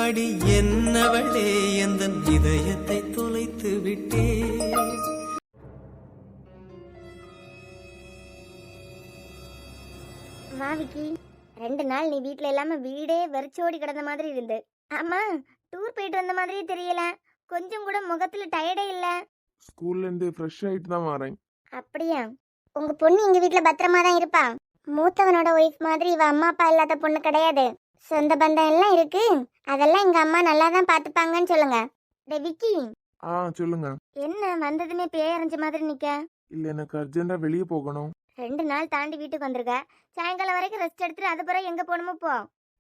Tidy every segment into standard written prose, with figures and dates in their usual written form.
அடி என்னவளே எந்தன் இதயத்தை தொலைத்து விட்டே. மாவிக்கி 2 நாள் நீ வீட்ல இல்லாம வீடே வெறிச்சோடி கிடந்த மாதிரி இருந்து. ஆமா, டூர் போயிட்டு வந்த மாதிரியே தெரியல. கொஞ்சம் கூட முகத்துல டயர்டே இல்ல. ஸ்கூல்ல இருந்து ஃப்ரெஷ் ஆயிட்டு தான் வரேன். அப்படியா? உங்க பொண்ணு எங்க வீட்ல பத்திரமா தான் இருப்பா. மூத்தவனோட ஒய்ஃப் மாதிரி இவ அம்மா அப்பா இல்லாத பொண்ணு கிடையாது. சொந்த பந்தம் எல்லாம் இருக்கு. அதெல்லாம் எங்க அம்மா நல்லா தான் பாத்துப்பாங்கன்னு சொல்லுங்க. டே விக்கி. சொல்லுங்க. என்ன வந்ததுமே பேய் அரைஞ்ச மாதிரி நிக்க? இல்ல, எனக்கு அர்ஜென்ட்டா வெளியே போகணும். 2 நாள் தாண்டி வீட்டுக்கு வந்திருக்க. சாயங்காலம் வரைக்கும் ரெஸ்ட் எடுத்துட்டு அதுக்கப்புறம் எங்க போகணுமோ போ.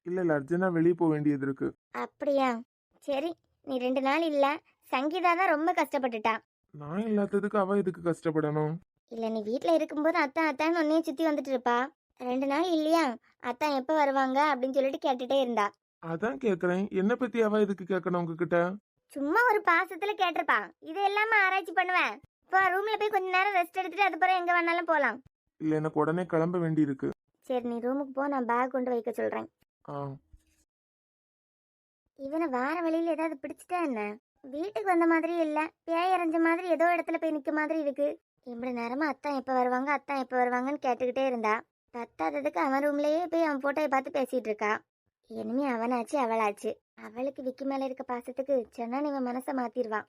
இல்ல அர்ஜென்ட்டா வெளியே போக வேண்டியது இருக்கு. அப்படியா? சரி, நீ 2 நாள் இல்ல. சங்கீதா தான் ரொம்ப கஷ்டப்பட்டுட்டா. நான் இல்லாததுக்கு அவ எதுக்கு கஷ்டப்படணும்? இல்ல, நீ வீட்ல இருக்கும்போது அத்தான் உன்னையே சுத்தி வந்துட்டு இருப்பா. 2 நாள் இல்லையா, அத்தான் எப்ப வருவாங்க அப்படின்னு சொல்லிட்டு கேட்டுட்டே இருந்தா. அதான் கேக்குறேன், என்ன பத்தி அவ எதுக்கு கேட்கணும் உங்ககிட்ட? சும்மா ஒரு பாசத்துல கேட்டிருப்பா. இது எல்லாமே ஆராய்ச்சி பண்ணுவேன். இப்போ ரூம்ல போய் கொஞ்ச நேரம் ரெஸ்ட் எடுத்துட்டு அதுக்கப்புறம் எங்க வேணாலும் போலாம். இல்ல, எனக்கு உடனே கிளம்ப வேண்டி இருக்கு. சரி, நீ ரூமுக்கு போ, நான் பேக் கொண்டு வைக்க சொல்றேன். இவனை வார வழியில ஏதாவது பிடிச்சிட்டா என்ன? வீட்டுக்கு வந்த மாதிரி இல்ல, பேய் அரைஞ்ச மாதிரி ஏதோ இடத்துல போய் நிக்க மாதிரி இருக்கு. இப்படி நேரமா அத்தான் எப்ப வருவாங்கன்னு கேட்டுக்கிட்டே இருந்தா. பத்தாததுக்கு அவன் ரூம்லயே போய் அவன் போட்டோயை பார்த்து பேசிட்டு இருக்கா. இனிமே அவனாச்சு அவளாச்சு. அவளுக்கு விக்கி மேல இருக்க பாசத்துக்கு சொன்னா இவன் மனசை மாத்திடுவான்.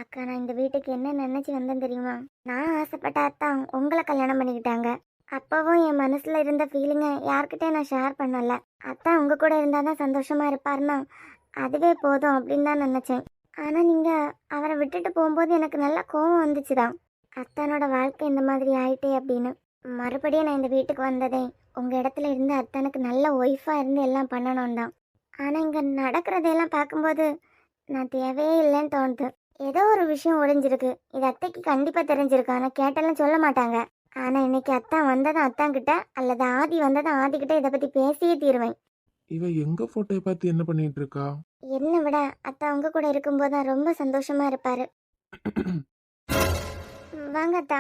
அக்கா, நான் இந்த வீட்டுக்கு என்ன நினைச்சு வந்தேன் தெரியுமா? நான் ஆசைப்பட்ட அத்தான் உங்களை கல்யாணம் பண்ணிக்கிட்டாங்க. அப்பவும் என் மனசுல இருந்த ஃபீலிங்கை யார்கிட்டே நான் ஷேர் பண்ணல. அத்தான் உங்க கூட இருந்தாதான் சந்தோஷமா இருப்பாருன்னா அதுவே போதும் அப்படின்னு தான் நினைச்சேன். ஆனா நீங்க அவரை விட்டுட்டு போகும்போது எனக்கு நல்ல கோவம் வந்துச்சுதான். அத்தானோட வாழ்க்கை இந்த மாதிரி ஆயிட்டே அப்படின்னு. மறுபடியும் நான் இந்த வீட்டுக்கு வந்ததே உங்க இடத்துல இருந்து அத்தானுக்கு நல்ல ஒய்ஃபா இருந்து எல்லாம் பண்ணணும் தான். ஆனா இங்க நடக்கிறதெல்லாம் பார்க்கும்போது நான் தேவையே இல்லைன்னு தோணுது. ஏதோ ஒரு விஷயம் ஒளிஞ்சிருக்கு. இது அத்தைக்கு கண்டிப்பா தெரிஞ்சிருக்கு. ஆனா கேட்டெல்லாம் சொல்ல மாட்டாங்க. ஆனா இன்னைக்கு அத்தான் வந்ததும் அத்தான் கிட்ட அல்லது ஆதி வந்ததும் ஆதி கிட்ட இதை பத்தி பேசியே தீருவேன். இவ எங்க போட்டோயை பார்த்து என்ன பண்ணிட்டு இருக்கா? என்னை விட அத்தா உங்க கூட இருக்கும்போது ரொம்ப சந்தோஷமா இருப்பாரு. வாங்க அத்தா.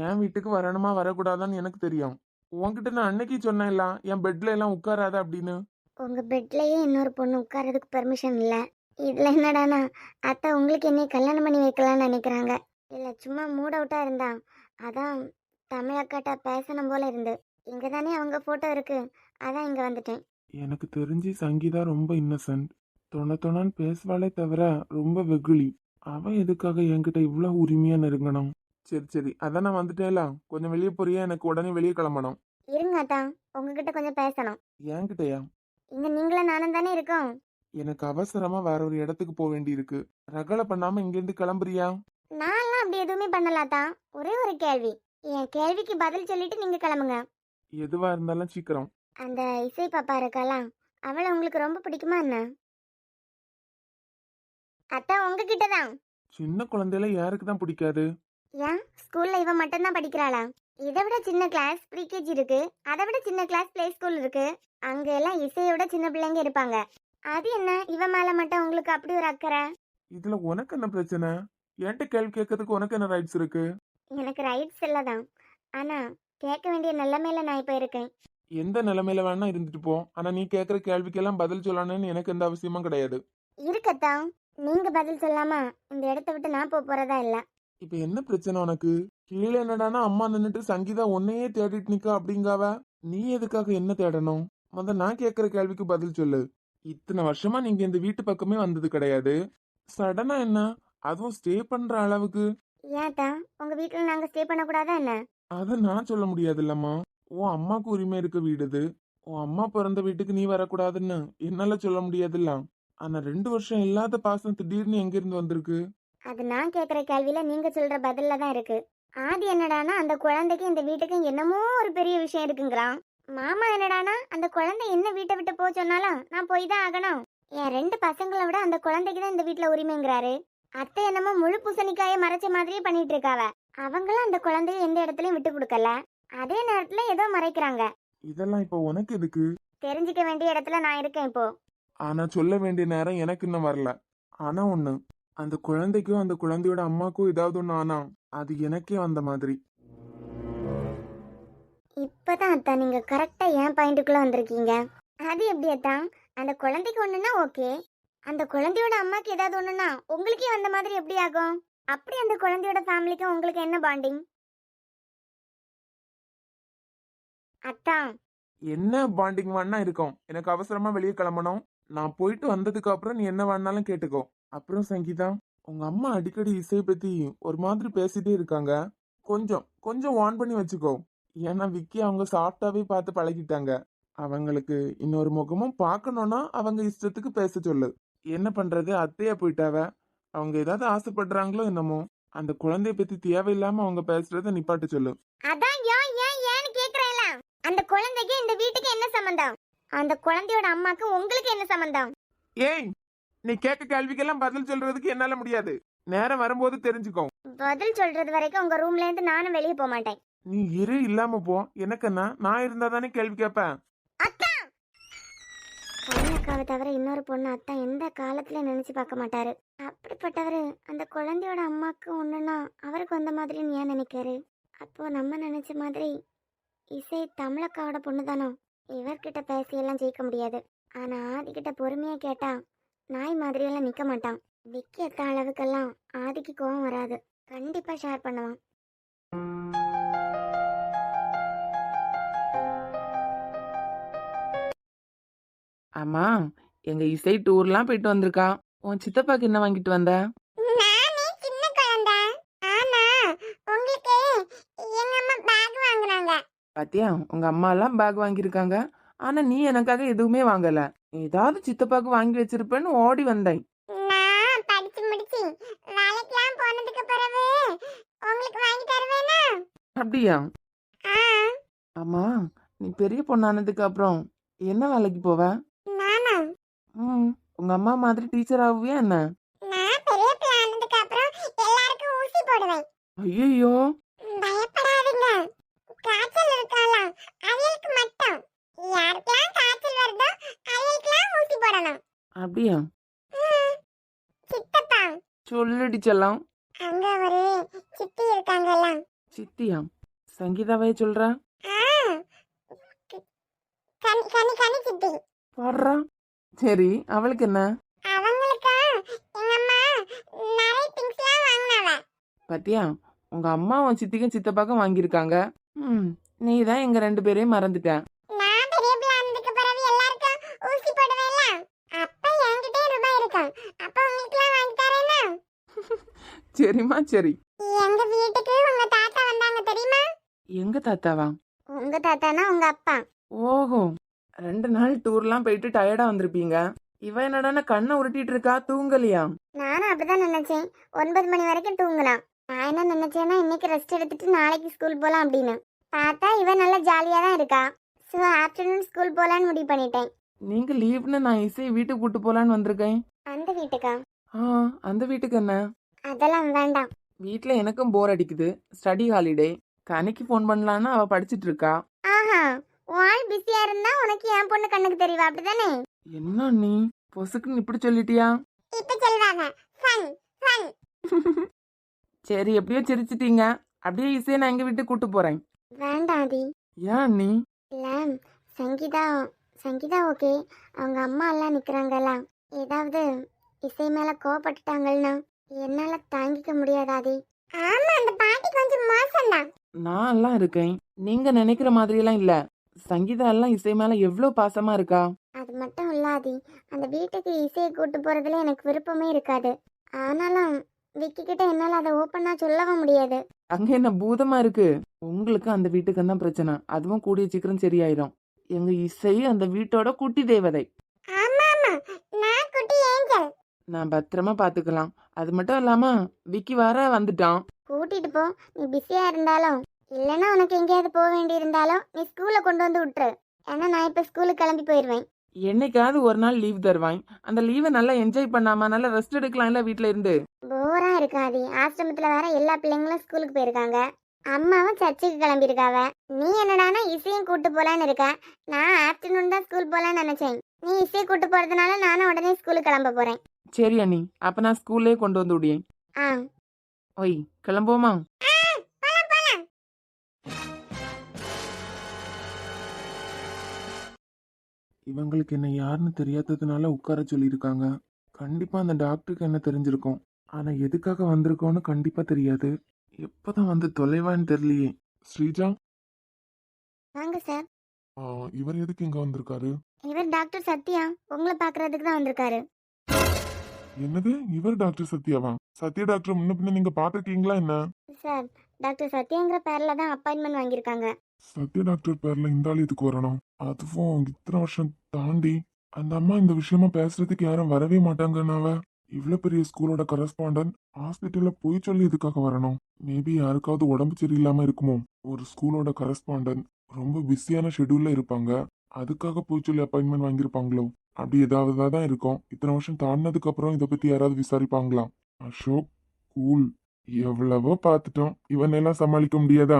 என் வீட்டுக்கு வரணுமா வரக்கூடாதான்னு எனக்கு தெரியும். உன்கிட்ட நான் அன்னைக்கு சொன்னேன்ல, என் பெட்ல எல்லாம் உட்காராத அப்படின்னு. உங்க பெட்லயே இன்னொரு பொண்ணு உட்கார்றதுக்கு பெர்மிஷன் இல்ல. இதுல என்னடானா அத்தா உங்களுக்கு என்னை கல்யாணம் பண்ணி வைக்கலாம்னு நினைக்கிறாங்க. இல்ல, சும்மா மூட் அவுட்டா இருந்தா. அதான் தமிழக்காட்டா பேசணும் போல இருந்து. இங்க தானே அவங்க போட்டோ இருக்கு, அதான் இங்க வந்துட்டேன். எனக்கு தெரிஞ்சு சங்கீதா ரொம்ப இன்னசென்ட். தொணன்னு பேசுவாளே தவிர ரொம்ப வெகுளி. அவ எதுக்காக என்கிட்ட இவ்வளவு உரிமையா நெருங்கணும்? சரி, அதான் நான் வந்துட்டேல. கொஞ்சம் வெளியே போறியா? எனக்கு உடனே வெளியே கிளம்பணும். இருங்க அத்தா, உங்ககிட்ட கொஞ்சம் பேசணும். என்கிட்டயா? இங்க நீங்களும் நானும் தானே இருக்கோம். எனக்கு அவசரமா வேற ஒரு இடத்துக்கு போக வேண்டி இருக்கு. ரகலை பண்ணாம இங்க இருந்து கிளம்புறியா? நான்லாம் அப்படி எதுவுமே பண்ணலாத்தா. ஒரே ஒரு கேள்வி, என் கேள்விக்கு பதில் சொல்லிட்டு நீங்க கிளம்புங்க. எதுவா இருந்தாலும் சீக்கிரம். அந்த இசை பாப்பா இருக்காளா, அவளை உங்களுக்கு ரொம்ப பிடிக்குமா என்ன? அத்தா உங்ககிட்ட தான். சின்ன குழந்தையில யாருக்கு தான் பிடிக்காது? ஏன் ஸ்கூல்ல இவ மட்டும் தான் படிக்கிறாளா? இதை விட சின்ன கிளாஸ் ப்ரீகேஜி இருக்கு, அதை விட சின்ன கிளாஸ் பிளே ஸ்கூல் இருக்கு. அங்க எல்லாம் இசையோட சின்ன பிள்ளைங்க இருப்பாங்க. அது என்ன இவ மேல மட்டும் உங்களுக்கு அப்படி ஒரு அக்கறை? இதுல உனக்கு என்ன பிரச்சனை? என்கிட்ட கேள்வி கேட்கறதுக்கு உனக்கு என்ன ரைட்ஸ் இருக்கு? எனக்கு ரைட்ஸ் இல்லதான், ஆனா கேட்க வேண்டிய நிலைமையில நான் இப்ப இருக்கேன். எந்த நிலைமையில வேணா இருந்துட்டு போ. ஆனா நீ கேட்கற கேள்விக்கெல்லாம் பதில் சொல்லணும்னு எனக்கு எந்த அவசியமும் கிடையாது. இருக்கத்தான், நீங்க பதில் சொல்லாம இந்த இடத்த விட்டு நான் போறதா இல்ல. இப்ப என்ன பிரச்சனை உனக்கு? கீழே என்னடானா அம்மா நின்னுட்டு சங்கீதா உன்னையே தேடிட்டு நிக்கா அப்படிங்காவ. நீ எதுக்காக என்ன தேடணும்? நான் கேட்கற கேள்விக்கு பதில் சொல்லு. இத்தனை வருஷமா நீங்க இந்த வீட்டு பக்கமே வந்தது கிடையாது. சடனா என்ன, அதுவும் ஸ்டே பண்ற அளவுக்கு? ஏன்டா உங்க வீட்டுல நாங்க ஸ்டே பண்ண கூடாதா என்ன? அத நான் சொல்ல முடியாது இல்லம்மா. உன் அம்மாக்கு உரிமை இருக்க வீடு இது. உன் அம்மா பிறந்த வீட்டுக்கு நீ வரக்கூடாதுன்னு என்னால சொல்ல முடியாதுல்ல. ஆனா 2 வருஷம் இல்லாத பாசம் திடீர்னு எங்க இருந்து வந்திருக்கு? அது நான் கேக்குற கேள்வியில நீங்க சொல்ற பதில்ல தான் இருக்கு. ஆதி என்னடானா அந்த குழந்தைக்கு இந்த வீட்டுக்கு என்னமோ ஒரு பெரிய விஷயம் இருக்குங்கிறான். மாமா என்னடானா அந்த குழந்தை என்ன வீட்டை விட்டு போக சொன்னாலும் நான் போய் தான் ஆகணும். என் 2 பசங்களை விட அந்த குழந்தைக்கு தான் இந்த வீட்டுல உரிமைங்கிறாரு. அத்தை என்னமோ முழு பூசணிக்காய மறைச்ச மாதிரியே பண்ணிட்டு இருக்காவ. அவங்களும் அந்த குழந்தைய எந்த இடத்துலயும் விட்டு கொடுக்கல. அதே நேரத்துல ஏதோ மறைக்கிறாங்க. இதெல்லாம் இப்ப உனக்கு எதுக்கு? தெரிஞ்சுக்க வேண்டிய இடத்துல நான் இருக்கேன் இப்போ. ஆனா சொல்ல வேண்டிய நேரம் எனக்கு இன்னும் வரல. ஆனா ஒண்ணு, அந்த குழந்தைக்கும் அந்த குழந்தையோட அம்மாக்கும் ஏதாவது ஒண்ணு ஆனா அது எனக்கே வந்த மாதிரி. இப்பதான் அத்தா நீங்க கரெக்டா என் பாயிண்ட்டுக்குள்ள வந்திருக்கீங்க. அது எப்படி அத்தா? அந்த குழந்தைக்கு ஒண்ணுன்னா ஓகே, அந்த குழந்தையோட அம்மாக்கு ஏதாவது ஒண்ணுன்னா உங்களுக்கே வந்த மாதிரி எப்படி ஆகும்? அப்படி அந்த குழந்தையோட ஃபேமிலிக்கும் உங்களுக்கு என்ன பாண்டிங்? அத்தா என்ன பாண்டிங் வேணா இருக்கும். எனக்கு அவசரமா வெளியே கிளம்பணும். நான் போயிட்டு வந்ததுக்கு அப்புறம் நீ என்ன வேணாலும் கேட்டுக்கோ. அப்புறம் சங்கீதா, உங்க அம்மா அடிக்கடி இசையை பத்தி ஒரு மாதிரி பேசிட்டே இருக்காங்க. கொஞ்சம் கொஞ்சம் வார்ன் பண்ணி வச்சுக்கோ. ஏன்னா விக்கி அவங்க சாஃப்டாவே பார்த்து பழகிட்டாங்க. அவங்களுக்கு இன்னொரு முகமும் பார்க்கணும்னா அவங்க இஷ்டத்துக்கு பேச சொல்லு. என்ன பண்றது, அத்தையா போயிட்டாவ. அவங்க ஏதாவது ஆசைப்படுறாங்களோ என்னமோ. அந்த குழந்தைய பத்தி தேவையில்லாம அவங்க பேசுறத நிப்பாட்ட சொல்லு. அதான் ஏன்னு கேக்குறேன்ல. அந்த குழந்தைக்கு இந்த வீட்டுக்கு என்ன சம்பந்தம்? அந்த குழந்தையோட அம்மாக்கு உங்களுக்கு என்ன சம்பந்தம்? ஏய், நீ கேட்க கேள்விக்கெல்லாம் பதில் சொல்றதுக்கு என்னால முடியாது. நேரம் வரும்போது தெரிஞ்சுக்கோ. பதில் சொல்றது வரைக்கும் உங்க ரூம்ல இருந்து நானும் வெளியே போக மாட்டேன். நீ இரு, இல்லாம போ. எனக்குன்னா நான் இருந்தா தானே கேள்வி கேட்பேன். அத்தா கன்னியாக்காவை தவிர இன்னொரு பொண்ணு அத்தா எந்த காலத்துல நினைச்சு பார்க்க மாட்டாரு. அப்படிப்பட்டவரு அந்த குழந்தையோட அம்மாக்கு ஒண்ணுன்னா அவருக்கு வந்த மாதிரி ஏன் நினைக்காரு? அப்போ நம்ம நினைச்ச மாதிரி இசை தமிழக்காவோட பொண்ணு தானோ? இவர்கிட்ட பேசியெல்லாம் ஜெயிக்க முடியாது. ஆனா ஆதிக்கிட்ட பொறுமையா கேட்டா நாய் மாதிரியெல்லாம் நிக்க மாட்டான். விக்கி அத்தா அளவுக்கெல்லாம் ஆதிக்கு கோவம் வராது. கண்டிப்பா ஷேர் பண்ணுவான். ஆமா, எங்க இசை டூர்லாம் போயிட்டு வந்திருக்கா. உன் சித்தப்பாக்கு என்ன வாங்கிட்டு வந்த? நானே சின்ன குழந்தை. ஆனா உங்களுக்கு எங்க அம்மா பேக் வாங்குறாங்க. பாத்தியா, உங்க அம்மா எல்லாம் பேக் வாங்கியிருக்காங்க. ஆனா நீ எனக்காக எதுவுமே வாங்கல. ஏதாவது சித்தப்பாக்கு வாங்கி வச்சிருப்பேன்னு ஓடி வந்தேன். நான் படிச்சு முடிச்சு வேலைக்கெல்லாம் போனதுக்கு பிறகு உங்களுக்கு வாங்கி தருவேனா? அப்படியா? ஆ, ஆமா, நீ பெரிய பொண்ணானதுக்கு அப்புறம் என்ன வேலைக்கு போவ? நானா? ம், உங்க அம்மா மாதிரி டீச்சர் ஆகுவியா என்ன? நான் பெரிய பிள்ளை ஆனதுக்கு அப்புறம் எல்லாருக்கும் ஊசி போடுவேன். ஐயோ, பயப்படாதீங்க. காய்ச்சல் இருக்கலாம் அவங்களுக்கு மட்டும். யாருக்கெல்லாம் காய்ச்சல் வருதோ அவங்களுக்கெல்லாம் ஊசி போடணும். அப்படியா? ம், சித்தப்பா சொல்லுடி செல்லம். அங்க ஒரு சித்தி இருக்காங்கல்ல. சித்தியா? சங்கீதாவே சொல்ற? ஆ, கனி கனி கனி சித்தி. பாடுறா. சரி, அவளுக்கு என்ன? அவங்களுக்கு எங்க அம்மா நிறைய திங்ஸ்லாம் வாங்கினாவ. பாத்தியா, உங்க அம்மா உன் சித்திக்கும் சித்தப்பாக்கும் வாங்கியிருக்காங்க. ம், நீ தான் எங்க 2 பேரையும் மறந்துட்ட. நான் பெரிய பிள்ளை ஆனதுக்கு பிறகு எல்லாருக்கும் ஊசி போடுவேன்ல. அப்ப என்கிட்ட ரூபாய் இருக்கும். அப்ப உங்களுக்குலாம் வாங்கி தரேனா? சரிம்மா, சரி. எங்க வீட்டுக்கு உங்க தாத்தா வந்தாங்க தெரியுமா? எங்க தாத்தாவா? உங்க தாத்தானா உங்க அப்பா. ஓஹோ, 2 நாள் டூர்லாம் போயிட்டு டயர்டா வந்திருப்பீங்க. இவ என்னடான்னா கண்ணை உருட்டிட்டு இருக்கா, தூங்கலையா? நானும் அப்படிதான் நினைச்சேன். 9 மணி வரைக்கும் தூங்கலாம். நான் என்ன நினைச்சேன்னா இன்னைக்கு ரெஸ்ட் எடுத்துட்டு நாளைக்கு ஸ்கூல் போலாம் அப்படின்னு. பார்த்தா இவ நல்லா ஜாலியா தான் இருக்கா. ஸோ ஆஃப்டர்நூன் ஸ்கூல் போலான்னு முடிவு பண்ணிட்டேன். நீங்க லீவ்னு நான் இசையை வீட்டுக்கு கூட்டு போலான்னு வந்திருக்கேன். அந்த வீட்டுக்கா? அந்த வீட்டுக்கு என்ன? அதெல்லாம் வேண்டாம். வீட்ல எனக்கும் போர் அடிக்குது. Study holiday. கனிக்கு ஃபோன் பண்ணலான்னா அவ படிச்சிட்டு இருக்கா. ஆஹா, வால் பிஸியா இருந்தா உனக்கு என் பொண்ணு கண்ணுக்கு தெரியவா? அப்படிதானே? என்ன நீ பொசுக்குன்னு இப்படி சொல்லிட்டியா? இப்ப சொல்வாங்க ஃபன் ஃபன். சரி, எப்படியோ சிரிச்சிட்டீங்க. அப்படியே இசையை நான் எங்க வீட்டுக்கு கூட்டு போறேன். வேண்டாம் ஆதி. ஏன் நீ? இல்ல, சங்கீதா சங்கீதா ஓகே. அவங்க அம்மா எல்லாம் நிக்கிறாங்கல்ல. ஏதாவது இசை மேல கோவப்பட்டுட்டாங்கன்னா என்னால தாங்கிக்க முடியாதாதி. ஆமா, அந்த பாட்டி கொஞ்சம் மோசம்தான். நான் எல்லாம் இருக்கேன். நீங்க நினைக்கிற மாதிரி எல்லாம் இல்ல. சங்கீதா எல்லாம் இசை மேல எவ்வளவு பாசமா இருக்கா. அது மட்டும் இல்லாதி, அந்த வீட்டுக்கு இசையை கூட்டு போறதுல எனக்கு விருப்பமே இருக்காது. ஆனாலும் விக்கி கிட்ட என்னால அதை ஓப்பனா சொல்லவும் முடியாது. அங்க என்ன பூதமா இருக்கு? உங்களுக்கு அந்த வீட்டுக்கு தான் பிரச்சனை. அதுவும் கூடிய சீக்கிரம் சரியாயிரும். எங்க இசை அந்த வீட்டோட குட்டி தேவதை. ஆமா ஆமா, நான் குட்டி ஏஞ்சல். நான் பத்திரமா பாத்துக்கலாம். அது மட்டும் இல்லாம விக்கி வர வந்துட்டான். கூட்டிட்டு போ. நீ பிஸியா இருந்தாலும் இல்லைன்னா உனக்கு எங்கேயாவது போக வேண்டி இருந்தாலும் நீ ஸ்கூல்ல கொண்டு வந்து விட்டுரு. ஏன்னா நான் இப்ப ஸ்கூலுக்கு கிளம்பி போயிடுவேன். என்னைக்காவது ஒரு நாள் லீவ் தருவான். அந்த லீவை நல்லா என்ஜாய் பண்ணாம நல்லா ரெஸ்ட் எடுக்கலாம்ல வீட்ல இருந்து. போரா இருக்காது. ஆசிரமத்துல வேற எல்லா பிள்ளைங்களும் ஸ்கூலுக்கு போயிருக்காங்க. அம்மாவும் சர்ச்சுக்கு கிளம்பியிருக்காவ. நீ என்னடானா இசையும் கூட்டு போலான்னு இருக்க. நான் ஆஃப்டர்நூன் தான் ஸ்கூல் போலான்னு நினைச்சேன். நீ இசையை கூட்டு போறதுனால நானும் உடனே ஸ்கூலுக்கு கிளம்ப போறேன். சரி அண்ணி, அப்ப நான் ஸ்கூல்லே கொண்டு வந்து விடியேன். ஆ, ஒய், கிளம்புவோமா? போலாம் போலாம். இவங்களுக்கு என்ன யாருன்னு தெரியாததுனால உட்கார சொல்லியிருக்காங்க. கண்டிப்பா அந்த டாக்டருக்கு என்ன தெரிஞ்சிருக்கும். ஆனா எதுக்காக வந்திருக்கோன்னு கண்டிப்பா தெரியாது. எப்பதான் வந்து தொலைவான்னு தெரியலையே. ஸ்ரீஜா, வாங்க சார். இவர் எதுக்கு இங்க வந்திருக்காரு? இவர் டாக்டர் சத்யா, உங்களை பார்க்கறதுக்கு தான் வந்திருக்காரு. என்னது, இவர் டாக்டர் சத்யாவா? சத்யா டாக்டர் முன்ன பின்ன நீங்க பாத்திருக்கீங்களா என்ன? சார், டாக்டர் சத்யாங்கிற பேர்ல தான் அப்பாயின்மெண்ட் வாங்கியிருக்காங்க. சத்யா டாக்டர் பேர்ல இந்த ஆள் இதுக்கு வரணும்? அதுவும் இத்தனை வருஷம் தாண்டி. அந்த அம்மா இந்த விஷயமா பேசுறதுக்கு யாரும் வரவே மாட்டாங்கன்னாவ. இவ்வளவு பெரிய ஸ்கூலோட கரஸ்பாண்டன்ட் ஹாஸ்பிட்டல்ல போய் சொல்லி இதுக்காக வரணும். மேபி யாருக்காவது உடம்பு சரியில்லாம இருக்குமோ. ஒரு ஸ்கூலோட கரஸ்பாண்டன்ட் ரொம்ப பிஸியான ஷெட்யூல்ல இருப்பாங்க. அதுக்காக போய் சொல்லி அப்பாயின்மெண்ட் வாங்கியிருப்பாங்களோ. அப்படி ஏதாவது தான் இருக்கும். இத்தனை வருஷம் தாண்டினதுக்கு அப்புறம் இதை பத்தி யாராவது விசாரிப்பாங்களாம். அசோக் கூல். எவ்வளவோ பார்த்துட்டோம், இவனெல்லாம் சமாளிக்க முடியாதா?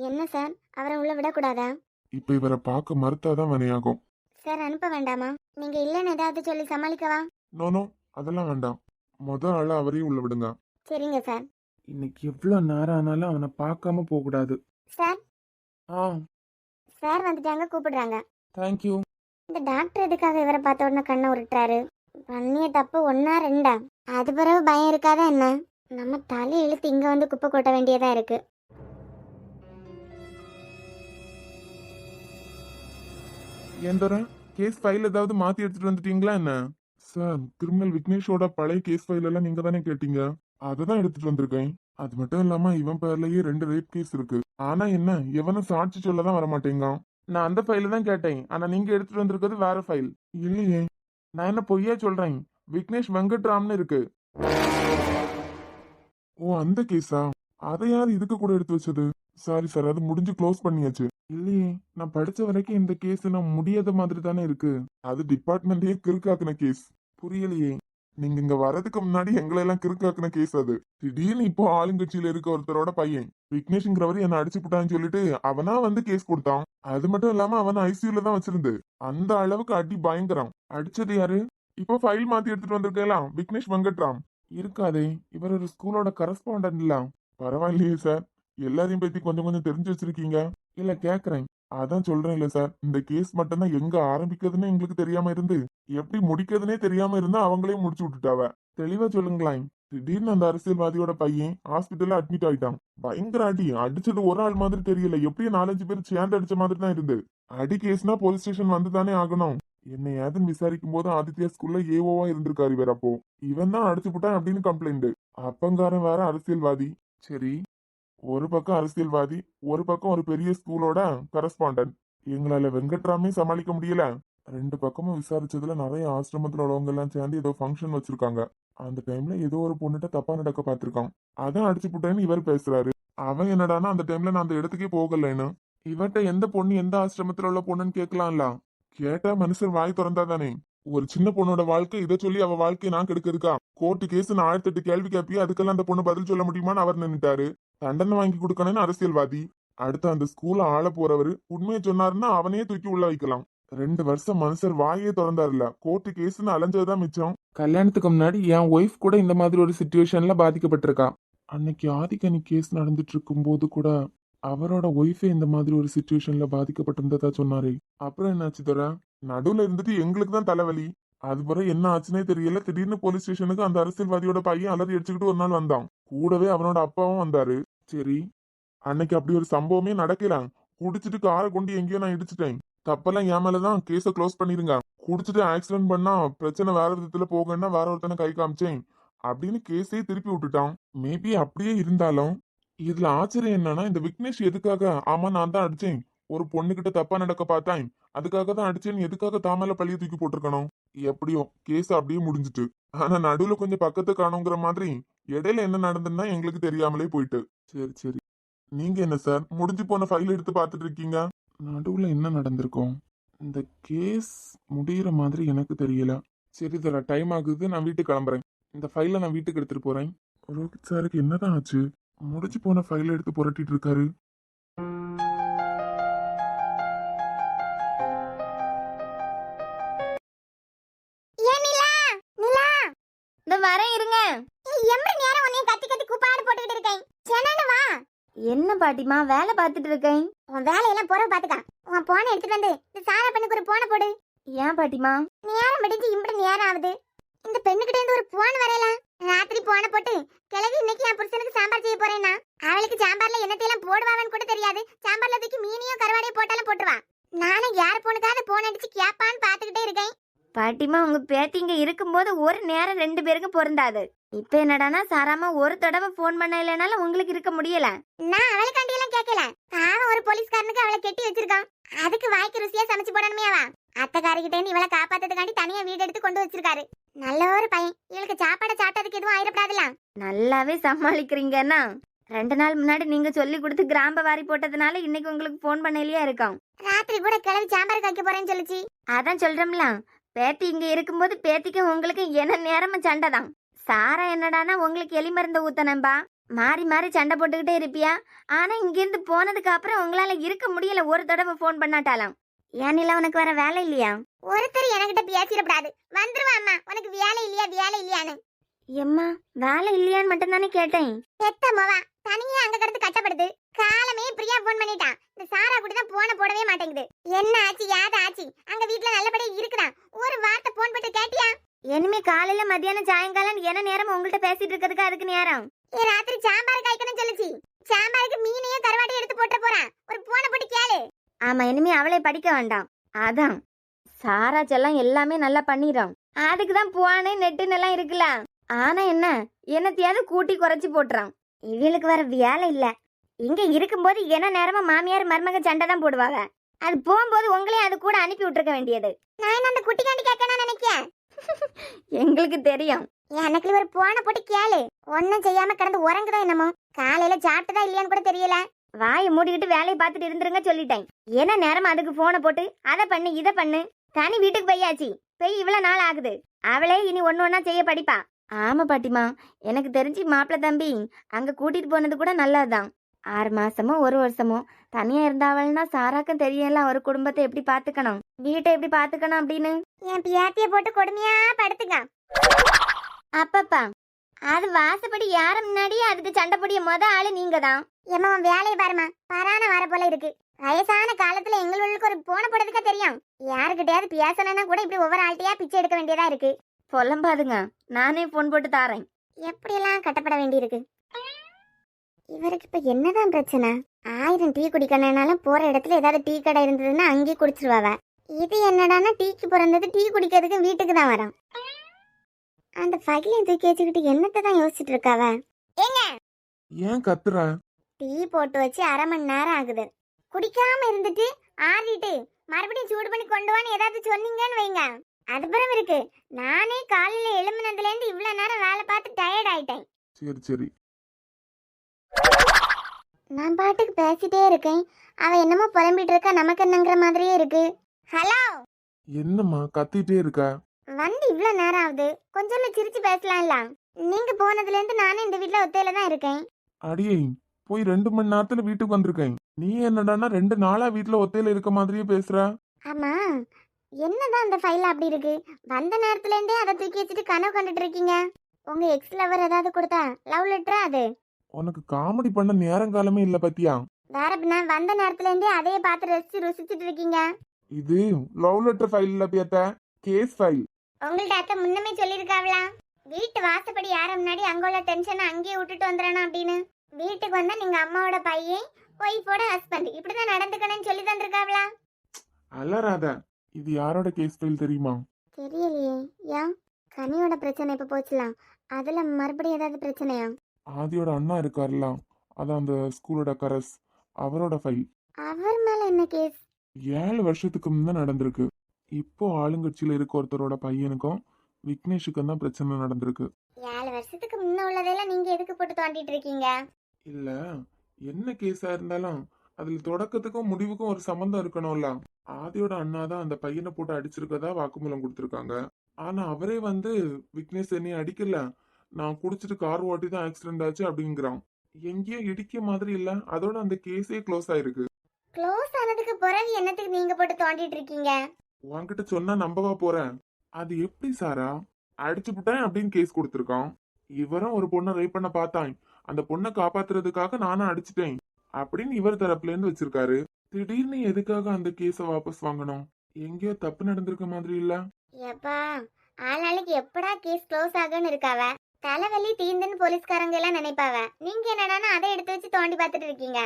என்ன சார், அவரை உள்ள விடக்கூடாதா? இப்ப இவரை பார்க்க மறுத்தாதான் வினையாகும். சார், அனுப்ப வேண்டாமா? நீங்க இல்லைன்னு ஏதாவது சொல்லி சமாளிக்கவா? நோனோ, அதெல்லாம் வேண்டாம். முதல் ஆள அவரையும் உள்ள விடுங்க. சரிங்க சார். இன்னைக்கு எவ்வளவு நேரம் ஆனாலும் அவனை பார்க்காம போக கூடாது. சார், ஆ, சார் வந்துட்டாங்க, கூப்பிடுறாங்க. தேங்க்யூ. இந்த டாக்டர் எதுக்காக இவரை பார்த்த உடனே கண்ணை உருட்டுறாரு? பண்ணிய தப்பு ஒன்னா ரெண்டா? அது பிறகு பயம் இருக்காதா என்ன? நம்ம தலை இழுத்து இங்க வந்து குப்பை கொட்ட வேண்டியதா இருக்கு. ஏந்தர கேஸ் ஃபைல் ஏதாவது மாத்தி எடுத்துட்டு வந்துட்டீங்களா என்ன? சார், கிரிமினல் விக்னேஷோட பழைய கேஸ் ஃபைல் எல்லாம் நீங்க தானே கேட்டீங்க. அததான் எடுத்துட்டு வந்திருக்கேன். அது மட்டும் இல்லாம இவன் பேர்லயே 2 ரேப் கேஸ் இருக்கு. ஆனா என்ன, எவனும் சாட்சி சொல்லதான் வர மாட்டேங்கான். நான் அந்த ஃபைல தான் கேட்டேன். ஆனா நீங்க எடுத்துட்டு வந்திருக்கிறது வேற ஃபைல். இல்லையே, நான் என்ன பொய்யா சொல்றேன்? விக்னேஷ் வெங்கட்ராம்னு இருக்கு. ஓ, அந்த கேஸா? அதை யார் இதுக்கு கூட எடுத்து வச்சது? சாரி சார், அது முடிஞ்சு க்ளோஸ் பண்ணியாச்சு. இல்லையே, நான் படிச்ச வரைக்கும் இந்த கேஸ் நான் முடியாத மாதிரி தானே இருக்கு. அது டிபார்ட்மெண்ட்லயே கிறுக்காக்குன கேஸ். புரியலையே. நீங்க இங்க வர்றதுக்கு முன்னாடி எங்களை எல்லாம் கிறுக்காக்குன கேஸ் அது. திடீர்னு இப்போ ஆளுங்கட்சியில இருக்க ஒருத்தரோட பையன் விக்னேஷ்ங்கிறவர் என்ன அடிச்சுட்டான்னு சொல்லிட்டு அவனா வந்து கேஸ் கொடுத்தான். அது மட்டும் இல்லாம அவன் ஐசியூல தான் வச்சிருந்து. அந்த அளவுக்கு அடி பயங்கரம். அடிச்சது யாரு? இப்போ ஃபைல் மாத்தி எடுத்துட்டு வந்திருக்கலாம். விக்னேஷ் வெங்கட்ராம். இருக்காதே, இவர் ஒரு ஸ்கூலோட கரஸ்பாண்டன்ட் இல்ல. பரவாயில்லையே சார், எல்லாரையும் பத்தி கொஞ்சம் கொஞ்சம் தெரிஞ்சு வச்சிருக்கீங்க. இல்ல கேக்குறேன். அதான் சொல்றேன் இல்ல சார், இந்த கேஸ் மட்டும்தான் எங்க ஆரம்பிக்கிறதுன்னு எங்களுக்கு தெரியாம இருந்து எப்படி முடிக்கிறதுனே தெரியாம இருந்தா அவங்களே முடிச்சு விட்டுட்டாவ. தெளிவா சொல்லுங்களேன். திடீர்னு அந்த அரசியல்வாதியோட பையன் ஹாஸ்பிட்டல்ல அட்மிட் ஆயிட்டான். பயங்கர அடி. அடிச்சது ஒரு ஆள் மாதிரி தெரியல, எப்படியும் 4-5 பேர் சேர்ந்து அடிச்ச மாதிரி தான் இருந்து. அடி கேஸ்னா போலீஸ் ஸ்டேஷன் வந்து தானே ஆகணும். என்ன ஏதுன்னு விசாரிக்கும் போது ஆதித்யா ஸ்கூல்ல ஏஓவா இருந்திருக்காரு இவர். அப்போ இவன் தான் அடிச்சு விட்டான் அப்படின்னு கம்ப்ளைண்ட். அப்பங்காரன் வேற அரசியல்வாதி. சரி, ஒரு பக்கம் அரசியல்வாதி, ஒரு பக்கம் ஒரு பெரிய ஸ்கூலோட கரஸ்பாண்டன்ட். எங்களால வெங்கட்ராமே சமாளிக்க முடியல. 2 பக்கமும் விசாரிச்சதுல நிறைய ஆசிரமத்துல உள்ளவங்க எல்லாம் சேர்ந்து ஏதோ ஃபங்க்ஷன் வச்சிருக்காங்க. அந்த டைம்ல ஏதோ ஒரு பொண்ணுகிட்ட தப்பா நடக்க பார்த்திருக்கான். அதான் அடிச்சு புட்டேன்னு இவர் பேசுறாரு. அவன் என்னடானா அந்த டைம்ல நான் அந்த இடத்துக்கே போகலன்னு. இவர்கிட்ட எந்த பொண்ணு எந்த ஆசிரமத்துல உள்ள பொண்ணுன்னு கேட்கலாம்ல. கேட்டா மனுஷன் வாய் திறந்தாதானே. ஒரு சின்ன பொண்ணோட வாழ்க்கை, இதை சொல்லி அவ வாழ்க்கையை நான் கெடுக்கிறதுக்கா? கோர்ட்டு கேஸ் 1008 கேள்வி கேப்பியா, அதுக்கெல்லாம் அந்த பொண்ணு பதில் சொல்ல முடியுமான்னு அவர் நின்னுட்டாரு. தண்டனை வாங்கி கொடுக்கணும்னு அரசியல்வாதி. அடுத்து அந்த ஸ்கூல்ல ஆள போறவரு உண்மையை சொன்னாருன்னா அவனையே தூக்கி உள்ள வைக்கலாம். 2 வருஷம் மனுஷர் வாயே திறந்தாருல. கோர்ட்டு கேஸ்ன்னு அலைஞ்சதுதான் மிச்சம். கல்யாணத்துக்கு முன்னாடி என் ஒய்ஃப் கூட இந்த மாதிரி ஒரு சிச்சுவேஷன்ல பாதிக்கப்பட்டிருக்கா. அன்னைக்கு ஆதிக்கனி கேஸ் நடந்துட்டு இருக்கும் போது கூட அவரோட ஒய்ஃபே இந்த மாதிரி ஒரு சிச்சுவேஷன்ல பாதிக்கப்பட்டிருந்ததா சொன்னாரு. அப்புறம் என்னாச்சு தர? நடுவுல இருந்துட்டு எங்களுக்கு தான் தலைவலி. அதுபோல என்ன ஆச்சுன்னே தெரியல. திடீர்னு போலீஸ் ஸ்டேஷனுக்கு அந்த அரசியல்வாதியோட பையன் அலறி அடிச்சுக்கிட்டு ஒரு நாள் வந்தான். கூடவே அவனோட அப்பாவும் வந்தாரு. சரி, அன்னைக்கு அப்படி ஒரு சம்பவமே நடக்கல. குடிச்சிட்டு காரை கொண்டு எங்கேயோ நான் இடிச்சிட்டேன். தப்பெல்லாம் என் மேலதான், கேஸ க்ளோஸ் பண்ணிருங்க. குடிச்சிட்டு ஆக்சிடென்ட் பண்ணா பிரச்சனை வேற விதத்துல போகன்னா வேற ஒருத்தனை கை காமிச்சேன் அப்படின்னு கேஸே திருப்பி விட்டுட்டான். மேபி அப்படியே இருந்தாலும் இதுல ஆச்சரியம் என்னன்னா, இந்த விக்னேஷ் எதுக்காக ஆமா நான் தான் அடிச்சேன், ஒரு பொண்ணுகிட்ட தப்பா நடக்க பார்த்தேன், அதுக்காக தான் அடிச்சேன்னு எதுக்காக தாமல பழிய தூக்கி போட்டிருக்கணும்? எப்படியோ கேஸ் அப்படியே முடிஞ்சிட்டு. ஆனா நடுவுல கொஞ்சம் பக்கத்து காணுங்கிற மாதிரி இடையில என்ன நடந்ததுன்னா எங்களுக்கு தெரியாமலே போயிட்டு. சரி சரி, நீங்க என்ன சார் முடிஞ்சு போன ஃபைல் எடுத்து பார்த்துட்டு இருக்கீங்க? நடுவுல என்ன நடந்திருக்கும்? இந்த கேஸ் முடியிற மாதிரி எனக்கு தெரியல. சரி தர, டைம் ஆகுது, நான் வீட்டுக்கு கிளம்புறேன். இந்த ஃபைலை நான் வீட்டுக்கு எடுத்துட்டு போறேன். ரோஹித் சாருக்கு என்னதான் ஆச்சு? முடிச்சு போன ஃபைல் எடுத்து புரட்டிட்டு இருக்காரு. வரேன் இருங்க. என்ன பாட்டிமா, வேலை பார்த்துட்டு இருக்கேன். உன் வேலையெல்லாம் போற பாத்துக்க. உன் போனை எடுத்துட்டு வந்து இந்த சாரா பண்ணுக்கு ஒரு போனை போடு. ஏன் பாட்டிமா? நேரம் முடிஞ்சு இப்படி நேரம் ஆகுது. இந்த பெண்ணுகிட்ட இருந்து ஒரு போன் வரையல. ராத்திரி போன போட்டு கிளவி இன்னைக்கு என் புருஷனுக்கு சாம்பார் செய்ய போறேன்னா அவளுக்கு சாம்பார்ல என்னத்தையெல்லாம் போடுவான்னு கூட தெரியாது. சாம்பார்ல தூக்கி மீனையும் கருவாடையும் போட்டாலும் போட்டுருவா. நானும் யார் போனுக்காவது போன் அடிச்சு கேப்பான்னு பாத்துக்கிட்டே இருக்கேன். பாட்டிமா, உங்க பேத்திங்க இருக்கும்போது ஒரு நேரம் 2 பேருக்கும் பொருந்தாது. இப்ப என்னடானா சாராம ஒரு தடவை போன் பண்ண இல்லைனாலும் உங்களுக்கு இருக்க முடியல. நான் அவளுக்காண்டி எல்லாம் கேட்கல. அவன் ஒரு போலீஸ்காரனுக்கு அவளை கெட்டி வச்சிருக்கான். அதுக்கு வாய்க்கு ருசியா சமைச்சு போடணுமே. அவ அத்தைக்காரிக்கிட்ட இருந்து இவளை காப்பாத்ததுக்காண்டி தனியா வீடு எடுத்து கொண்டு வச்சிருக்காரு. நல்ல ஒரு பையன். இவளுக்கு சாப்பாடை சாப்பிட்டதுக்கு எதுவும் ஆயிடப்படாதுல. நல்லாவே சமாளிக்கிறீங்கன்னா 2 நாள் முன்னாடி நீங்க சொல்லி கொடுத்து கிராம்ப வாரி போட்டதுனால இன்னைக்கு உங்களுக்கு போன் பண்ணலையா இருக்கும். ராத்திரி கூட கிளவி சாம்பார் வைக்க போறேன்னு சொல்லிச்சு. அதான் சொல்றோம்ல, பேத்தி இங்க இருக்கும்போது பேத்திக்கும் உங்களுக்கு என்ன நேரமும் சண்டை தான். சாரா என்னடானா உங்களுக்கு எலி மருந்த ஊத்தனம்பா. மாறி மாறி சண்டை போட்டுக்கிட்டே இருப்பியா. ஆனா இங்க இருந்து போனதுக்கு அப்புறம் உங்களால இருக்க முடியல ஒரு தடவை போன் பண்ணாட்டாலாம். ஏனில உனக்கு வர வேலை இல்லையா? ஒருத்தர் என்கிட்ட பேசிடப்படாது. வந்துருவா அம்மா, உனக்கு வேலை இல்லையா வேலை இல்லையான்னு. எம்மா, வேலை இல்லையான்னு மட்டும் தானே கேட்டேன். பெத்த மவா தனியா அங்க கடந்து கட்டப்படுது. காலமே பிரியா போன் பண்ணிட்டான். இந்த சாரா கூட தான் போன போடவே மாட்டேங்குது. என்ன ஆச்சு யாத ஆச்சு? அங்க வீட்டுல நல்லபடியா இருக்குதான். ஒரு வார்த்தை போன் போட்டு கேட்டியா? இனிமே காலையில மத்தியானம் சாயங்காலம் என்ன நேரம் உங்கள்ட்ட பேசிட்டு இருக்கிறதுக்கு அதுக்கு நேரம். ராத்திரி சாம்பார் காய்க்கணும் சொல்லுச்சு. சாம்பாருக்கு மீனையும் கருவாட்டையும் எடுத்து போட்டு போறான். ஒரு போனை போட்டு கேளு. ஆமா, இனிமே அவளை படிக்க வேண்டாம். அதான் சாரா செல்லம் எல்லாமே நல்லா பண்ணிடும். அதுக்குதான் போனே நெட்டுன்னு எல்லாம் இருக்குல்ல. ஆனா என்னத்தையாவது கூட்டி குறைச்சி போட்டுறான். இவளுக்கு வர வேலை இல்ல. இங்க இருக்கும்போது என்ன நேரமா மாமியார் மருமக சண்டை தான் போடுவாங்க. அது போகும்போது உங்களையும் அது கூட அனுப்பி விட்டுருக்க வேண்டியது. நான் அந்த குட்டிக்காண்டி கேட்கணும் நினைக்கிறேன். எங்களுக்கு தெரியும். எனக்கு ஒரு போனை போட்டு கேளு. ஒன்னும் செய்யாம கிடந்து உறங்குதான் என்னமோ. காலையில சாப்பிட்டுதான் இல்லையான்னு கூட தெரியல. வாயை மூடிக்கிட்டு வேலையை பார்த்துட்டு இருந்துருங்க சொல்லிட்டேன். என்ன நேரம் அதுக்கு போனை போட்டு அதை பண்ணு இதை பண்ணு. தனி வீட்டுக்கு போயாச்சு. போய் இவ்வளவு நாள் ஆகுது. அவளே இனி ஒன்னா செய்ய படிப்பா. ஆமா பாட்டிமா, எனக்கு தெரிஞ்சு மாப்பிள்ள தம்பி அங்க கூட்டிட்டு போனது கூட நல்லதுதான். 6 மாசமோ 1 வருஷமோ தனியா இருந்தாவள்னா சாராக்கும் தெரியல ஒரு குடும்பத்தை எப்படி பாத்துக்கணும், வீட்டை எப்படி பாத்துக்கணும் அப்படின்னு. என் பியாத்திய போட்டு கொடுமையா படுத்துங்க. அப்பப்பா, அது வாசப்படி யார முன்னாடியே அதுக்கு சண்டை பொடிய ஆளு நீங்க தான். ஏமா வேலையை பாருமா, பரான வர போல இருக்கு. வயசான காலத்துல எங்களுக்கு ஒரு போன போடுறதுக்கா தெரியும். யாருக்கிட்டையாவது பேசணும்னா கூட இப்படி ஒவ்வொரு ஆள்கிட்டயா பிச்சை எடுக்க வேண்டியதா இருக்கு. பொலம்பாதுங்க, நானே போன் போட்டு தாரேன். எப்படியெல்லாம் கட்டப்பட வேண்டி இருக்கு. இவருக்கு இப்ப என்னதான் பிரச்சனை? 1000 டீ குடிக்கணும்னாலும் போற இடத்துல ஏதாவது டீ கடை இருந்ததுன்னா அங்கேயே குடிச்சிருவாவ. இது என்னடானா டீக்கு பிறந்தது டீ குடிக்கிறதுக்கு வீட்டுக்கு தான் வரான். அந்த ஃபைலையும் தூக்கி வச்சுக்கிட்டு என்னத்தை தான் யோசிச்சுட்டு இருக்காவ. ஏங்க, ஏன் கத்துற? டீ போட்டு வச்சு 1/2 மணி நேரம் ஆகுது. குடிக்காம இருந்துட்டு ஆறிட்டு மறுபடியும் சூடு பண்ணி கொண்டு வான்னு ஏதாவது சொன்னீங்கன்னு வைங்க, அது பிறகு இருக்கு. நானே காலையில எழும்பினதுல இருந்து இவ்வளவு நேரம் வேலை பார்த்து டயர்ட் ஆயிட்டேன். சரி சரி, நான் பாட்டுக்கு பேசிட்டே இருக்கேன். அவ என்னமோ புலம்பிட்டு இருக்கா, நமக்கு என்னங்கிற மாதிரியே இருக்கு. ஹலோ, என்னம்மா கத்திட்டே இருக்க? வந்து இவ்வளவு நேரம் ஆகுது, கொஞ்சம் சிரிச்சு பேசலாம்ல. நீங்க போனதுல இருந்து நானும் இந்த வீட்டுல ஒத்தையில தான் இருக்கேன். அடியே, போய் 2 மணி நேரத்துல வீட்டுக்கு வந்திருக்கேன். நீ என்னடானா 2 நாளா வீட்டுல ஒத்தையில இருக்க மாதிரியே பேசுற. ஆமா, என்னதான் அந்த ஃபைல் அப்படி இருக்கு? வந்த நேரத்துல இருந்தே அதை தூக்கி வச்சுட்டு கனவு கண்டுட்டு இருக்கீங்க. உங்க எக்ஸ் லவர் ஏதாவது கொடுத்தா லவ் லெட்டரா அது? உனக்கு காமெடி பண்ண நேரங்காலமே இல்ல பத்தியா? வேற பின்ன வந்த நேரத்துல இருந்தே அதையே பார்த்து ரசிச்சு ருசிச்சுட்டு இருக்கீங்க. இது லவ் லெட்டர் ஃபைல் இல்ல பியத்த, கேஸ் ஃபைல். உங்கள்ட்ட அத்தை முன்னமே சொல்லியிருக்காவளா? வீட்டு வாசப்படி யார முன்னாடி அங்க உள்ள டென்ஷனை அங்கேயே விட்டுட்டு வந்துடணும் அப்படின்னு. வீட்டுக்கு வந்தா நீங்க அம்மாவோட பையன், ஒய்ஃபோட ஹஸ்பண்ட் இப்படிதான் நடந்துக்கணும்னு சொல்லி தந்திருக்காவளா? அலறாத. இது யாரோட கேஸ் ஃபைல் தெரியுமா? தெரியலையே. ஏன் கனியோட பிரச்சனை இப்ப போச்சுலாம், அதுல மறுபடியும் ஏதாவது பிரச்சனையா? ஆதியோட அண்ணா இருக்கார்ல, அதான் அந்த ஸ்கூலோட கரஸ், அவரோட ஃபைல். அவர் மேல என்ன கேஸ்? 7 வருஷத்துக்கு முன்ன நடந்திருக்கு. இப்போ ஆளுங்கட்சியில இருக்க ஒருத்தரோட பையனுக்கும் விக்னேஷுக்கும் தான் பிரச்சனை நடந்திருக்கு. 7 வருஷத்துக்கு முன்ன உள்ளதெல்லாம் நீங்க எதுக்கு போட்டு தோண்டிட்டு இருக்கீங்க? இல்ல, என்ன கேஸா இருந்தாலும் அதுல தொடக்கத்துக்கும் முடிவுக்கும் ஒரு சம்பந்தம் இருக்கணும்ல. ஆதியோட அண்ணா தான் அந்த பையனை போட்டு அடிச்சிருக்கதா வாக்குமூலம் கொடுத்திருக்காங்க. ஆனா அவரே வந்து விக்னேஷ் என்னைய அடிக்கல, நான் குடிச்சிட்டு கார் ஓட்டி தான் ஆக்சிடென்ட் ஆச்சு அப்படிங்கிறான். எங்கேயோ இடிக்க மாதிரி இல்ல, அதோட அந்த கேஸே க்ளோஸ் ஆயிருக்கு. க்ளோஸ் ஆனதுக்கு பிறகு என்னத்துக்கு நீங்க போட்டு தோண்டிட்டு இருக்கீங்க? உன்கிட்ட சொன்னா நம்பவா போறேன்? அது எப்படி சாரா, அடிச்சு விட்டேன் அப்படின்னு கேஸ் கொடுத்திருக்கான். இவரும் ஒரு பொண்ணை ரேப் பண்ண பார்த்தான், அந்த பொண்ணை காப்பாத்துறதுக்காக நானும் அடிச்சிட்டேன் அப்படின்னு இவர் தரப்புல இருந்து வச்சிருக்காரு. திடீர்னு எதுக்காக அந்த கேஸ வாபஸ் வாங்கணும்? எங்கேயோ தப்பு நடந்திருக்க மாதிரி இல்ல. எப்பா ஆளாளுக்கு எப்படா கேஸ் க்ளோஸ் ஆகுன்னு இருக்காவ. தலைவலி தீந்துன்னு போலீஸ்காரங்க எல்லாம் நினைப்பாவ. நீங்க என்னடானா அதை எடுத்து வச்சு தோண்டி பார்த்துட்டு இருக்கீங்க.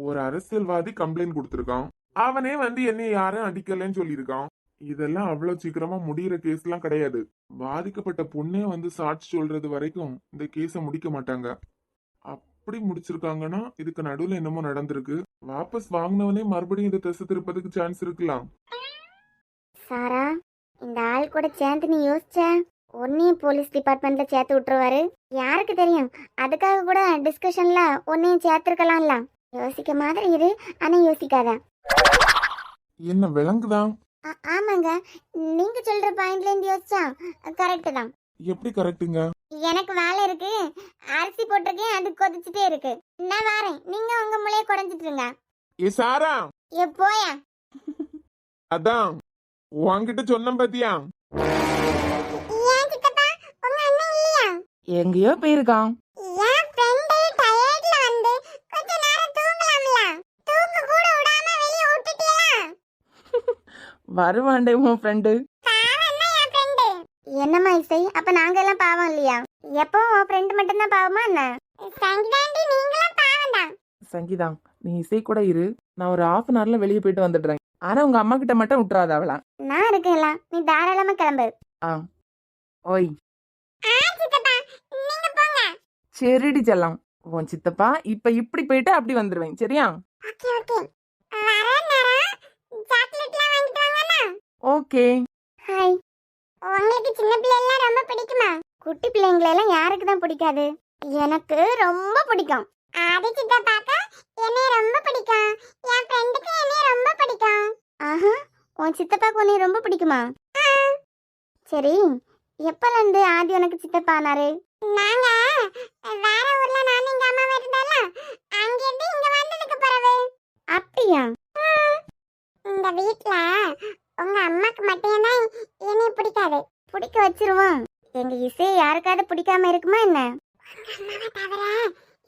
ஒரு அரசியல்வாதி கம்ப்ளைண்ட் கொடுத்திருக்கான். அவனே வந்து என்னை யாரும் அடிக்கலன்னு சொல்லியிருக்கான். இதெல்லாம் அவ்வளவு சீக்கிரமா முடியிற கேஸ்லாம் கிடையாது. பாதிக்கப்பட்ட பொண்ணே வந்து சாட்சி சொல்றது வரைக்கும் இந்த கேஸ முடிக்க மாட்டாங்க. அப்படி முடிச்சிருக்காங்கன்னா இதுக்கு நடுவுல என்னமோ நடந்திருக்கு. வாபஸ் வாங்கினவனே மறுபடியும் இதை திசை திருப்பதுக்கு சான்ஸ் இருக்கலாம். சாரா, இந்த ஆள் கூட சேர்ந்து நீ யோசிச்ச உன்னையும் போலீஸ் டிபார்ட்மெண்ட்ல சேர்த்து விட்டுருவாரு. யாருக்கு தெரியும், அதுக்காக கூட டிஸ்கஷன்ல உன்னையும் சேர்த்துருக்கலாம்ல. யோசிக்க மாதிரி இரு, ஆனா யோசிக்காத. என்ன விளங்குதான்? ஆமாங்க, நீங்க சொல்ற பாயிண்ட்ல இருந்து யோசிச்சா கரெக்ட் தான். எப்படி கரெக்டுங்க? எனக்கு வேலை இருக்கு, அரிசி போட்டிருக்கேன், அது கொதிச்சுட்டே இருக்கு. நான் வரேன், நீங்க உங்க முளைய குறைஞ்சிட்டு இருங்க. ஏ சாரா, எப்போயா? அதான் உன்கிட்ட சொன்ன பாத்தியா? ஏன் சித்தப்பா, உங்க அண்ணன் இல்லையா? எங்கேயோ போயிருக்கான். என் ஃப்ரெண்ட் டயர்ட்ல வந்து கொஞ்ச நேரம் தூங்கலாம்ல, தூங்க கூட விடாம வெளிய விட்டுட்டியா? வருவாண்டே உன் ஃப்ரெண்டு. பாவம் தான் என் ஃப்ரெண்ட். என்னம்மா இசை, அப்ப நாங்க எல்லாம் பாவம் இல்லையா? எப்போ உன் ஃப்ரெண்ட் மட்டும் தான் பாவமா என்ன? சங்கிதாண்டி நீங்களும் பாவம் தான். சங்கீதா, நீ இசை கூட இரு, நான் ஒரு half அன் ஹவர்ல வெளியே போயிட்டு வந்துடுறேன். ஆனா உங்க அம்மா கிட்ட மட்டும் விட்டுறாத அவளா. நான் இருக்கேன்ல, நீ தாராளமா கிளம்பு. ஓய் சித்தப்பா நீங்க போங்க. சரிடி செல்லம், உன் சித்தப்பா இப்ப இப்படி போயிட்டு அப்படி வந்துருவேன், சரியா? ஓகே ஓகே, வர நேரம் சாக்லேட்லாம் வாங்கிட்டு வாங்கண்ணா. ஓகே. ஹாய். உங்களுக்கு சின்ன பிள்ளைலாம் ரொம்ப பிடிக்குமா? குட்டி பிள்ளைங்களை எல்லாம் யாருக்கு தான் பிடிக்காது? எனக்கு ரொம்ப பிடிக்கும். ஆதி சித்தப்பாக்க என்னைய ரொம்ப பிடிக்கும். என் ஃப்ரெண்டுக்கு என்னைய ரொம்ப பிடிக்கும். ஆஹா, உன் சித்தப்பாக்கு உன்னை ரொம்ப பிடிக்குமா? சரி, எப்பல இருந்து ஆதி உனக்கு சித்தப்பா ஆனாரு? நாங்க வேற ஊர்ல நான் எங்க அம்மா இருந்தால அங்க இருந்து இங்க வந்ததுக்கு பிறகு. அப்படியா? இந்த வீட்ல உங்க அம்மாக்கு மட்டும் தான் என்னைய பிடிக்காது. பிடிக்க வச்சிருவோம். எங்க இசை யாருக்காவது பிடிக்காம இருக்குமா என்ன? அம்மாவை தவிர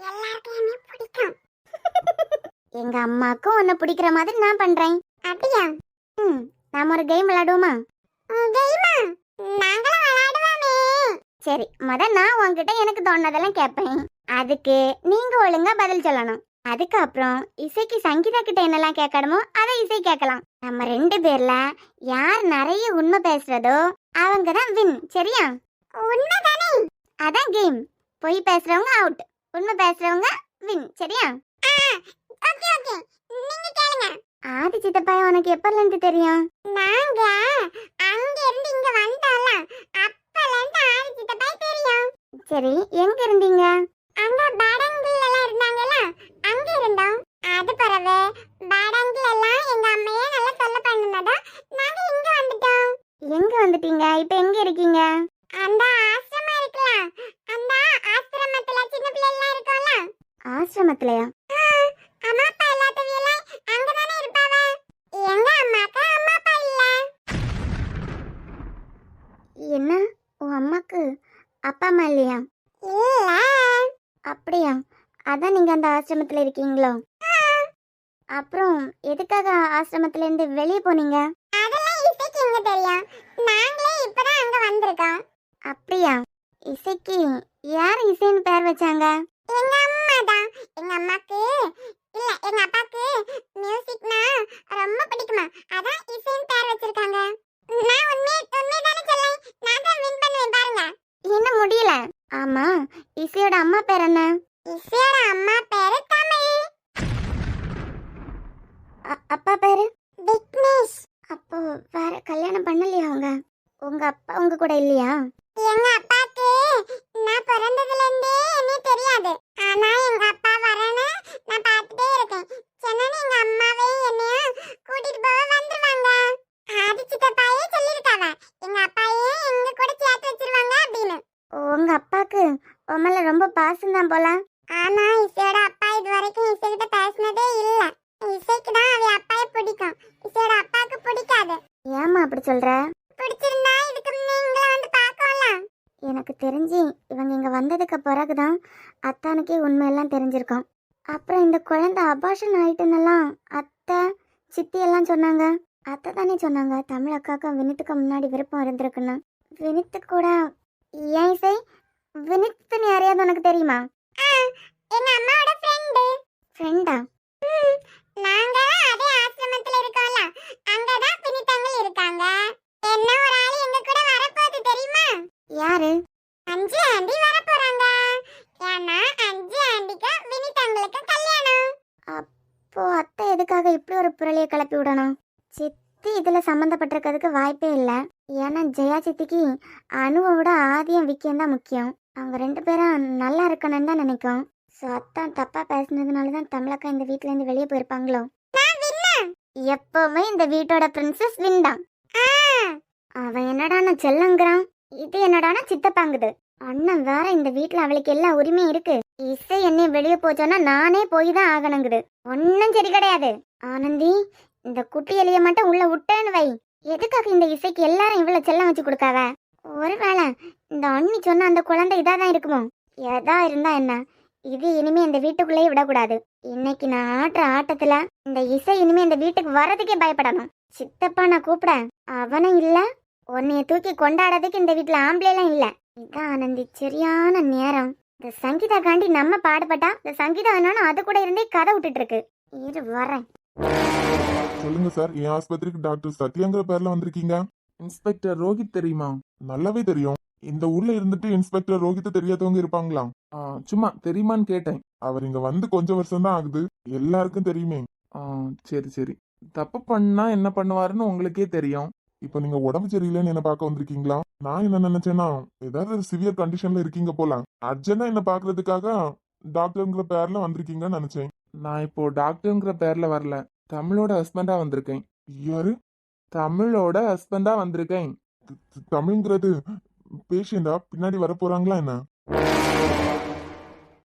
எல்லாருக்கும் என்னைய பிடிக்கும். எங்க அம்மாக்கும் உன்னை பிடிக்கிற மாதிரி நான் பண்றேன். அப்படியா? நாம ஒரு கேம் விளையாடுவோமா? கேமா? நாங்களும் விளையாடுவோமே. சரி, நான் உன்கிட்ட எனக்கு தோணுனதெல்லாம் கேட்பேன். அதுக்கு நீங்க ஒழுங்கா பதில் சொல்லணும். அதுக்கப்புறம் இசைக்கு சங்கீதா கிட்ட என்னெல்லாம் கேட்கணுமோ அதை இசை கேட்கலாம். நம்ம 2 பேர்ல யார் நிறைய உண்மை பேசுறதோ அவங்க தான் வின், சரியா? உண்மைதானே? அதான் கேம். பொய் பேசுறவங்க அவுட், உண்மை பேசுறவங்க வின், சரியா? ஓகே ஓகே, நீங்க கேளுங்க. ஆதி சித்தப்பா உனக்கு எப்பல இருந்து தெரியும்? நாங்க அங்க இருந்து இங்க வந்தோம்ல, அப்பல இருந்து ஆதி சித்தப்பா தெரியும். சரி, எங்க இருந்தீங்க? அங்க பாடங்கில் எல்லாம் இருந்தாங்கல, அங்க இருந்தோம். அது பிறகு பாடங்கில் எல்லாம் எங்க அம்மையே நல்லா சொல்ல பண்ணுனதா நாங்க இங்க வந்துட்டோம். எங்க வந்துட்டீங்க? இப்போ எங்க இருக்கீங்க? அந்த ஆசிரமம் இருக்குல, அந்த ஆசிரமத்துல சின்ன பிள்ளை எல்லாம் இருக்கும்ல. ஆசிரமத்திலயா? அம்மா அப்பா எல்லாத்தையும் அங்க தானே இருப்பாவ. எங்க அம்மாக்கு அம்மா அப்பா இல்ல. என்ன, உன் அம்மாக்கு அப்பா அம்மா இல்லையா? இல்ல. அப்படியா? அதான் நீங்க அந்த ஆசிரமத்துல இருக்கீங்களோ? அப்புறம் எதுக்காக ஆசிரமத்துல இருந்து வெளியே போனீங்க? அதெல்லாம் இசைக்கு எங்க தெரியும், நாங்களே இப்பதான் அங்க வந்திருக்கோம். அப்படியா? இசைக்கு யார் இசைன்னு பேர் வச்சாங்க? எங்க அம்மா தான். எங்க அம்மாக்கு இல்ல எங்க அப்பாக்கு மியூசிக்னா ரொம்ப பிடிக்குமா, அதான் இசைன்னு பேர் வச்சிருக்காங்க. நான் உண்மைதானே சொல்லேன், நான் தான் வின் பண்ணுவேன் பாருங்க. என்ன முடியல? ஆமா, இசையோட அம்மா பேர் என்ன? இசையோட அம்மா பேரு தமிழ். அப்பா பேரு விக்னேஷ். அப்போ வேற கல்யாணம் பண்ணலையா அவங்க? உங்க அப்பா உங்க கூட இல்லையா? எங்க அப்பாக்கு நான் பிறந்ததுல இருந்தே என்ன தெரியாது. ஆனா எங்க அப்பா வரேன்னு நான் பார்த்துட்டே இருக்கேன். சொன்னனே எங்க அம்மாவே என்னைய கூட்டிட்டு போக வந்துருவாங்க. ஆதி சித்தப்பாயே சொல்லிருக்காவ, எங்க அப்பாயே எங்க கூட சேர்த்து வச்சிருவாங்க அப்படின்னு. உங்க அப்பாக்கு உமல ரொம்ப பாசம் தான் போல. ஆனா இசையோட அப்பா இது வரைக்கும் இசைகிட்ட பேசினதே இல்ல. இசைக்கு தான் அவ அப்பாயை பிடிக்கும், இசையோட அப்பாக்கு பிடிக்காது. ஏமா அப்படி சொல்ற? பிடிச்சிருந்தா இதுக்கு நீங்களே வந்து பார்க்கல. எனக்கு தெரிஞ்சு இவங்க இங்க வந்ததுக்கு பிறகுதான் அத்தானுக்கே உண்மையெல்லாம் தெரிஞ்சிருக்கும். அப்புறம் இந்த குழந்தை அபார்ஷன் ஆயிட்டுன்னெல்லாம் அத்தை சித்தி எல்லாம் சொன்னாங்க. அத்தை தானே சொன்னாங்க தமிழ் அக்காக்கும் வினித்துக்கு முன்னாடி விருப்பம் இருந்திருக்குன்னு. வினித்து கூட ஏன் இசை வினித்துன்னு யாரையாவது உனக்கு தெரியுமா? எங்க அம்மாவோட ஃப்ரெண்டு. ஃப்ரெண்டா? நாங்க அதே ஆசிரமத்துல இருக்கோம்ல, அங்கதான் வினிதங்கள் இருக்காங்க. என்ன ஒரு ஆளு எங்க கூட வரப்போகுது தெரியுமா? யாரு? அஞ்சு ஆண்டி வரப்போறாங்க. ஏன்னா அஞ்சு ஆண்டிக்கு வினிதங்களுக்கு கல்யாணம். அப்போ அத்தை எதுக்காக இப்படி ஒரு புரளியை கிளப்பி விடணும்? சித்தி இதுல சம்மந்தப்பட்டிருக்கிறதுக்கு வாய்ப்பே இல்லை. ஏன்னா ஜெயா சித்திக்கு அணுவோட ஆதியம் விக்கியம் தான் முக்கியம். அவங்க 2 பேரும் நல்லா இருக்கணும்னு தான் நினைக்கும். ஸோ அத்தான் தப்பா பேசினதுனால தான் தமிழக்கா இந்த வீட்ல இருந்து வெளியே போயிருப்பாங்களோ. எப்பவுமே இந்த வீட்டோட பிரின்சஸ் வின்தான். அவன் என்னடான செல்லங்கிறான், இது என்னடான சித்தப்பாங்குது. அண்ணன் வேற இந்த வீட்ல அவளுக்கு எல்லா உரிமையும் இருக்கு. இசை என்னை வெளியே போச்சோன்னா நானே போய் தான் ஆகணுங்குது. ஒன்னும் சரி கிடையாது. ஆனந்தி, இந்த குட்டி எலிய மட்டும் உள்ள விட்டேன்னு வை. எதுக்காக இந்த இசைக்கு எல்லாரும் இவ்வளவு செல்லம் வச்சு கொடுக்காவ? ஒருவேளை இந்த அண்ணி சொன்ன அந்த குழந்தை இதாதான் இருக்குமோ? எதா இருந்தா என்ன, இது இனிமே இந்த வீட்டுக்குள்ளேயே விடக்கூடாது. இன்னைக்கு நான் ஆடுற ஆட்டத்துல இந்த இசை இனிமே இந்த வீட்டுக்கு வர்றதுக்கே பயப்படணும். சித்தப்பா நான் கூப்பிட அவனும் இல்ல, உன்னைய தூக்கி கொண்டாடுறதுக்கு இந்த வீட்டுல ஆம்பளைலாம் இல்ல. இதான் ஆனந்தி சரியான நேரம். இந்த சங்கீதா காண்டி நம்ம பாடுபட்டா இந்த சங்கீதா என்னன்னா அது கூட இருந்தே கதை விட்டுட்டு இருக்கு. இரு வரேன். சொல்லுங்க சார், என் ஆஸ்பத்திரிக்கு டாக்டர் சத்யாங்கிற பேர்ல வந்திருக்கீங்க. இன்ஸ்பெக்டர் ரோஹித் தெரியுமா? நல்லாவே தெரியும். இந்த ஊர்ல இருந்துட்டு இன்ஸ்பெக்டர் ரோஹித் தெரியாதவங்க இருப்பாங்களா? சும்மா தெரியுமான்னு கேட்டேன். அவர் இங்க வந்து கொஞ்சம் வருஷம் தான் ஆகுது, எல்லாருக்கும் தெரியுமே. சரி சரி. தப்பு பண்ணா என்ன பண்ணுவாருன்னு உங்களுக்கே தெரியும். இப்ப நீங்க உடம்பு சரியில்லைன்னு என்ன பார்க்க வந்திருக்கீங்களா? நான் என்ன நினைச்சேன்னா ஏதாவது சிவியர் கண்டிஷன்ல இருக்கீங்க போல, அர்ஜென்டா என்ன பாக்குறதுக்காக டாக்டர்ங்கிற பேர்ல வந்திருக்கீங்கன்னு நினைச்சேன். நான் இப்போ டாக்டருங்கிற பேர்ல வரல, தமிழோட ஹஸ்பண்டா வந்திருக்கேன். யாரு? தமிழோட ஹஸ்பண்டா வந்திருக்கேன். தமிழ்ங்கிறது பேஷண்டா? பின்னாடி வர போறாங்களா என்ன?